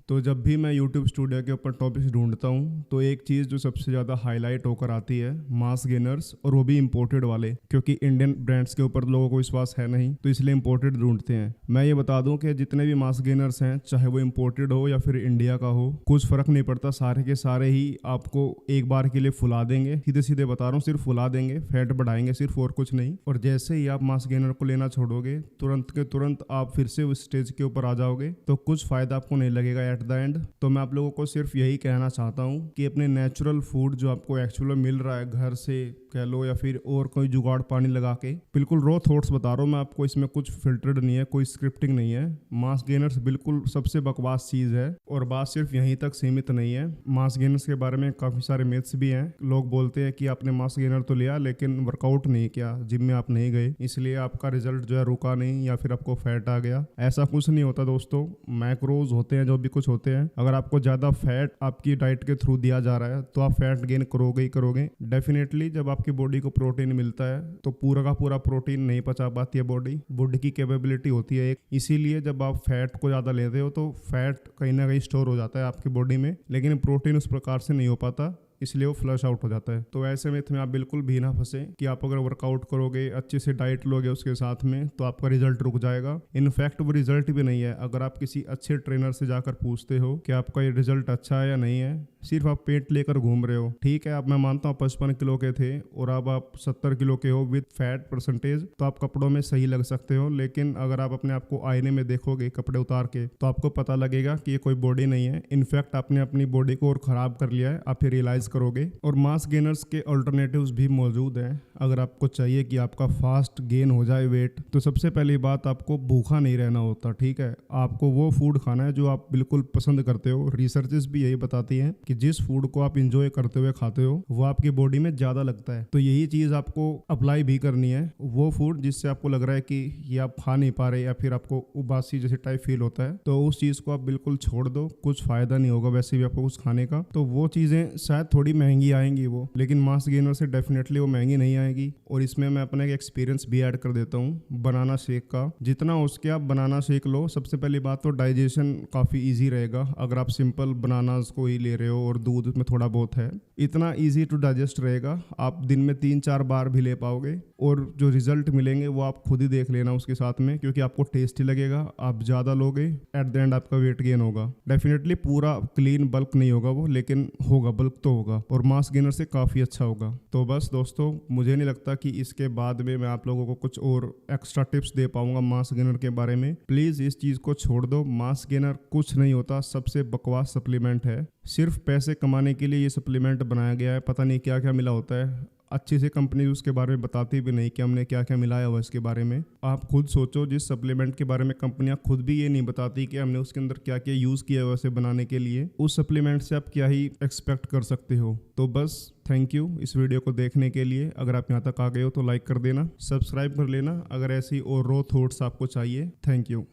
तो जब भी मैं यूट्यूब स्टूडियो के ऊपर टॉपिक्स ढूंढता हूँ तो एक चीज़ जो सबसे ज़्यादा हाईलाइट होकर आती है मास गेनर्स, और वो भी इंपोर्टेड वाले, क्योंकि इंडियन ब्रांड्स के ऊपर लोगों को विश्वास है नहीं तो इसलिए इंपोर्टेड ढूंढते हैं। मैं ये बता दूं कि जितने भी मास गेनर्स हैं, चाहे वो इंपोर्टेड हो या फिर इंडिया का हो, कुछ फ़र्क नहीं पड़ता, सारे के सारे ही आपको एक बार के लिए फुला देंगे। सीधे सीधे बता रहा हूँ, सिर्फ फुला देंगे, फैट बढ़ाएंगे सिर्फ, और कुछ नहीं। और जैसे ही आप मास गेनर को लेना छोड़ोगे, तुरंत के तुरंत आप फिर से उस स्टेज के ऊपर आ जाओगे, तो कुछ फ़ायदा आपको नहीं लगेगा एट द एंड। तो मैं आप लोगों को सिर्फ यही कहना चाहता हूँ कि अपने नेचुरल फूड जो आपको एक्चुअली मिल रहा है घर से कह लो, या फिर और कोई जुगाड़ पानी लगा के, बिल्कुल रॉ थॉट्स बता रहा हूँ मैं आपको, इसमें कुछ फिल्टर्ड नहीं है, कोई स्क्रिप्टिंग नहीं है। मास गेनर्स बिल्कुल सबसे बकवास चीज़ है। और बात सिर्फ यहीं तक सीमित नहीं है, मास गेनर्स के बारे में काफ़ी सारे मिथ्स भी हैं। लोग बोलते हैं कि आपने मास गेनर तो लिया लेकिन वर्कआउट नहीं किया, जिम में आप नहीं गए, इसलिए आपका रिजल्ट जो है रुका नहीं, या फिर आपको फैट आ गया। ऐसा कुछ नहीं होता दोस्तों। मैक्रोज होते हैं जो भी कुछ होते हैं, अगर आपको ज़्यादा फैट आपकी डाइट के थ्रू दिया जा रहा है तो आप फैट गेन करोगे ही करोगे डेफिनेटली। जब आपकी बॉडी को प्रोटीन मिलता है तो पूरा का पूरा प्रोटीन नहीं पचा पाती है बॉडी की कैपेबिलिटी होती है एक, इसीलिए जब आप फैट को ज़्यादा लेते हो तो फैट कहीं ना कहीं स्टोर हो जाता है आपकी बॉडी में, लेकिन प्रोटीन उस प्रकार से नहीं हो पाता, इसलिए वो फ्लश आउट हो जाता है। तो ऐसे में आप बिल्कुल भी ना फंसे कि आप अगर वर्कआउट करोगे, अच्छे से डाइट लोगे उसके साथ में, तो आपका रिजल्ट रुक जाएगा। इनफैक्ट वो रिजल्ट भी नहीं है। अगर आप किसी अच्छे ट्रेनर से जाकर पूछते हो कि आपका ये रिजल्ट अच्छा है या नहीं है, सिर्फ आप पेट लेकर घूम रहे हो, ठीक है। अब मैं मानता हूँ 55 किलो के थे और अब आप 70 किलो के हो विद फैट परसेंटेज, तो आप कपड़ों में सही लग सकते हो, लेकिन अगर आप अपने आप को आईने में देखोगे कपड़े उतार के, तो आपको पता लगेगा कि ये कोई बॉडी नहीं है। इनफैक्ट आपने अपनी बॉडी को और खराब कर लिया है, आप फिर रियलाइज करोगे। और मास गेनर्स के अल्टरनेटिव्स भी मौजूद हैं। अगर आपको चाहिए कि आपका फास्ट गेन हो जाए वेट, तो सबसे पहली बात, आपको भूखा नहीं रहना होता, ठीक है। आपको वो फूड खाना है जो आप बिल्कुल पसंद करते हो। रिसर्चेस भी यही बताती हैं कि जिस फूड को आप इंजॉय करते हुए खाते हो वो आपकी बॉडी में ज़्यादा लगता है। तो यही चीज़ आपको अप्लाई भी करनी है। वो फूड जिससे आपको लग रहा है कि ये आप खा नहीं पा रहे, या फिर आपको उबासी जैसे टाइप फील होता है, तो उस चीज़ को आप बिल्कुल छोड़ दो। कुछ फ़ायदा नहीं होगा वैसे भी आपको कुछ खाने का। तो वो चीज़ें शायद थोड़ी महंगी आएंगी वो, लेकिन मास गेनर से डेफिनेटली वो महंगी नहीं आएगी। और इसमें मैं अपना एक एक्सपीरियंस भी ऐड कर देता हूँ बनाना शेक का। जितना हो सके आप बनाना शेक लो। सबसे पहली बात तो डाइजेशन काफ़ी ईजी रहेगा। अगर आप सिंपल बनानास को ही ले रहे हो और दूध में थोड़ा बहुत है, इतना ईजी टू डाइजेस्ट रहेगा। आप दिन में 3-4 बार भी ले पाओगे, और जो रिजल्ट मिलेंगे वो आप खुद ही देख लेना उसके साथ में, क्योंकि आपको टेस्टी लगेगा। आप ज़्यादा लोगे, एट द एंड आपका वेट गेन होगा। डेफिनेटली पूरा क्लीन बल्क नहीं होगा वो, लेकिन होगा, बल्क तो होगा, और मास गेनर से काफ़ी अच्छा होगा। तो बस दोस्तों, मुझे नहीं लगता कि इसके बाद में मैं आप लोगों को कुछ और एक्स्ट्रा टिप्स दे पाऊंगा मास गेनर के बारे में। प्लीज़ इस चीज़ को छोड़ दो। मास गेनर कुछ नहीं होता, सबसे बकवास सप्लीमेंट है। सिर्फ पैसे कमाने के लिए ये सप्लीमेंट बनाया गया है। पता नहीं क्या क्या मिला होता है। अच्छी सी कंपनी उसके बारे में बताती भी नहीं कि हमने क्या क्या मिलाया हुआ इसके बारे में। आप खुद सोचो, जिस सप्लीमेंट के बारे में कंपनियां खुद भी ये नहीं बताती कि हमने उसके अंदर क्या क्या यूज़ किया है उसे बनाने के लिए, उस सप्लीमेंट से आप क्या ही एक्सपेक्ट कर सकते हो। तो बस थैंक यू इस वीडियो को देखने के लिए। अगर आप यहाँ तक आ गए हो तो लाइक कर देना, सब्सक्राइब कर लेना अगर ऐसी और रॉ थॉट्स आपको चाहिए। Thank you.